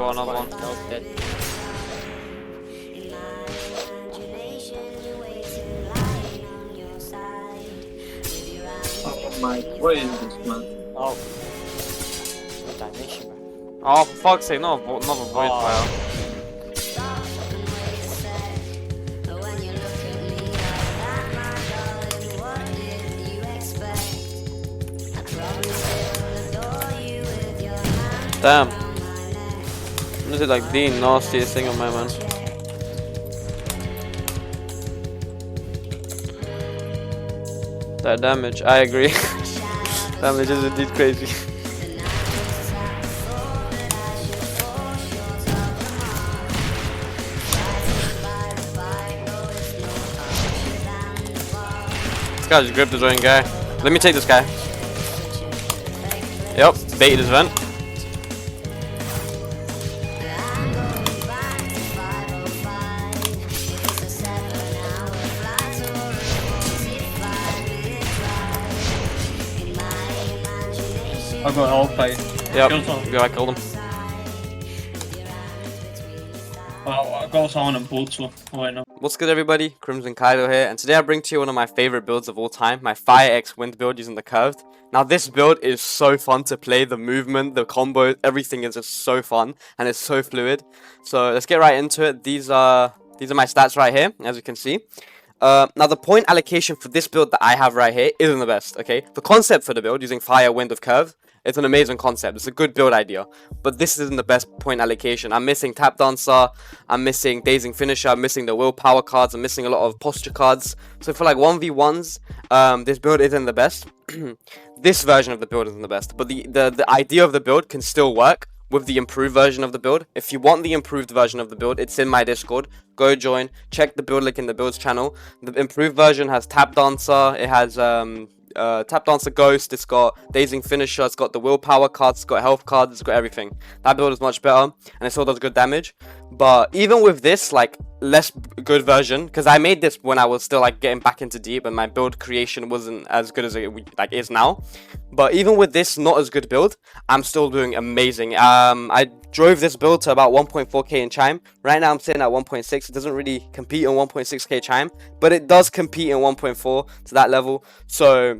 got another one. That was dead. Oh my, what is this, man? Oh. Dimension, bro. Oh, for fuck's sake, not a void fire. Damn. This is like the nastiest thing on my man. That damage, I agree. Damage is indeed crazy. This guy just gripped his own guy. Let me take this guy. Yep, baited his vent. I got all fight. Yep, Kill someone. yeah, I killed him. Well, I got someone on boat, so why not? What's good, everybody? Crimson Kaido here, and today I bring to you one of my favorite builds of all time, my Fire X Wind build using the curved. Now this build is so fun to play, the movement, the combos, everything is just so fun, and it's so fluid. So let's get right into it. These are my stats right here, as you can see. Now the point allocation for this build that I have right here isn't the best, okay? The concept for the build, using Fire, Wind with curve, it's an amazing concept. It's a good build idea. But this isn't the best point allocation. I'm missing Tap Dancer. I'm missing Dazing Finisher. I'm missing the Willpower cards. I'm missing a lot of posture cards. So for like 1v1s, this build isn't the best. This version of the build isn't the best. But the idea of the build can still work with the improved version of the build. If you want the improved version of the build, it's in my Discord. Go join. Check the build link in the builds channel. The improved version has Tap Dancer. It has Tap Dancer Ghost, it's got Dazing Finisher, it's got the Willpower cards, it's got health cards, it's got everything. That build is much better, and it still does good damage. But even with this, like, less good version, because I made this when I was still, like, getting back into Deep, and my build creation wasn't as good as it, like, is now. But even with this not as good build, I'm still doing amazing. I drove this build to about 1.4k in chime. Right now I'm sitting at 1.6. It doesn't really compete on 1.6k chime, but it does compete in 1.4 to that level. So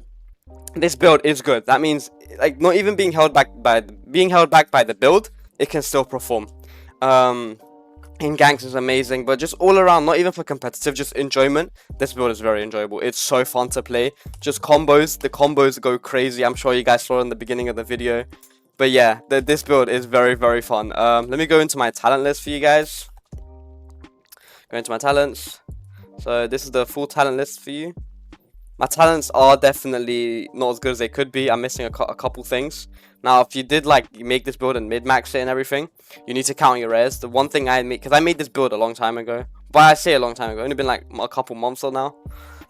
this build is good. That means, like, not even being held back by the build, it can still perform. In ganks is amazing, but just all around, not even for competitive, just enjoyment, this build is very enjoyable. It's so fun to play. Just combos, the combos go crazy. I'm sure you guys saw in the beginning of the video. But yeah, this build is very, very fun. Let me go into my talent list for you guys. Go into my talents. So this is the full talent list for you. My talents are definitely not as good as they could be. I'm missing a couple things. Now, if you did like make this build and mid-max it and everything, you need to count your rares. The one thing I made, because I made this build a long time ago. But I say a long time ago, only been like a couple months or now.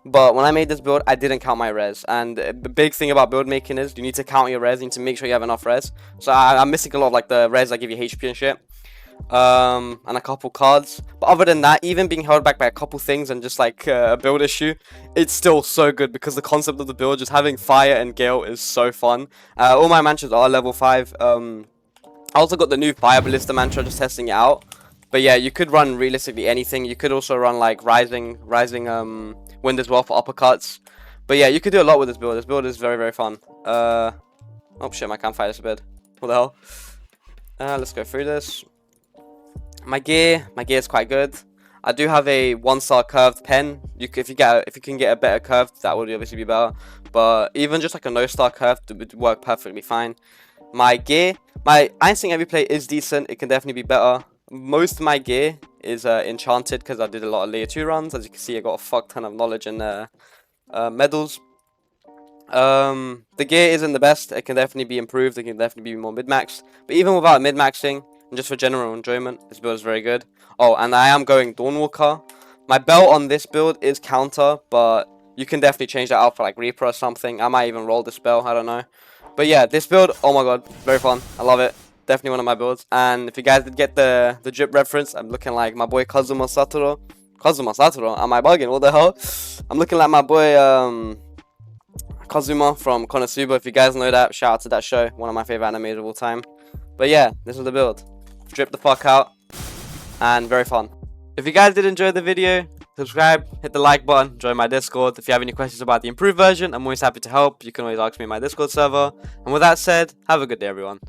But when I made this build, I didn't count my res. And the big thing about build making is you need to count your res. You need to make sure you have enough res. So I'm missing a lot of like the res that give you HP and shit. And a couple cards. But other than that, even being held back by a couple things and just like a build issue, it's still so good because the concept of the build, just having Fire and Gale, is so fun. All my mantras are level 5. I also got the new Fire Ballista mantra, just testing it out. But yeah, you could run realistically anything. You could also run like Rising Wind as well for uppercuts. But yeah, you could do a lot with this build. This build is very, very fun. Oh shit, my campfire disappeared. What the hell? Let's go through this. My gear is quite good. I do have a 1-star curved pen. If you can get a better curved, that would obviously be better. But even just like a no-star curved would work perfectly fine. My gear, my Instinct Heavy Plate is decent. It can definitely be better. Most of my gear is enchanted because I did a lot of layer 2 runs. As you can see, I got a fuck ton of knowledge and medals. The gear isn't the best. It can definitely be improved. It can definitely be more mid-maxed. But even without mid-maxing, and just for general enjoyment, this build is very good. Oh, and I am going Dawnwalker. My belt on this build is counter, but you can definitely change that out for like Reaper or something. I might even roll the spell, I don't know. But yeah, this build, oh my god, very fun. I love it. Definitely one of my builds. And if you guys did get the drip reference, I'm looking like my boy Kazuma Satoru. Kazuma Satoru? Am I bugging? What the hell? I'm looking like my boy Kazuma from Konosuba. If you guys know that, shout out to that show. One of my favorite animes of all time. But yeah, this is the build. drip the fuck out, and very fun. If you guys did enjoy the video, subscribe, hit the like button, join my Discord. If you have any questions about the improved version, I'm always happy to help. You can always ask me in my Discord server. And with that said, have a good day, everyone.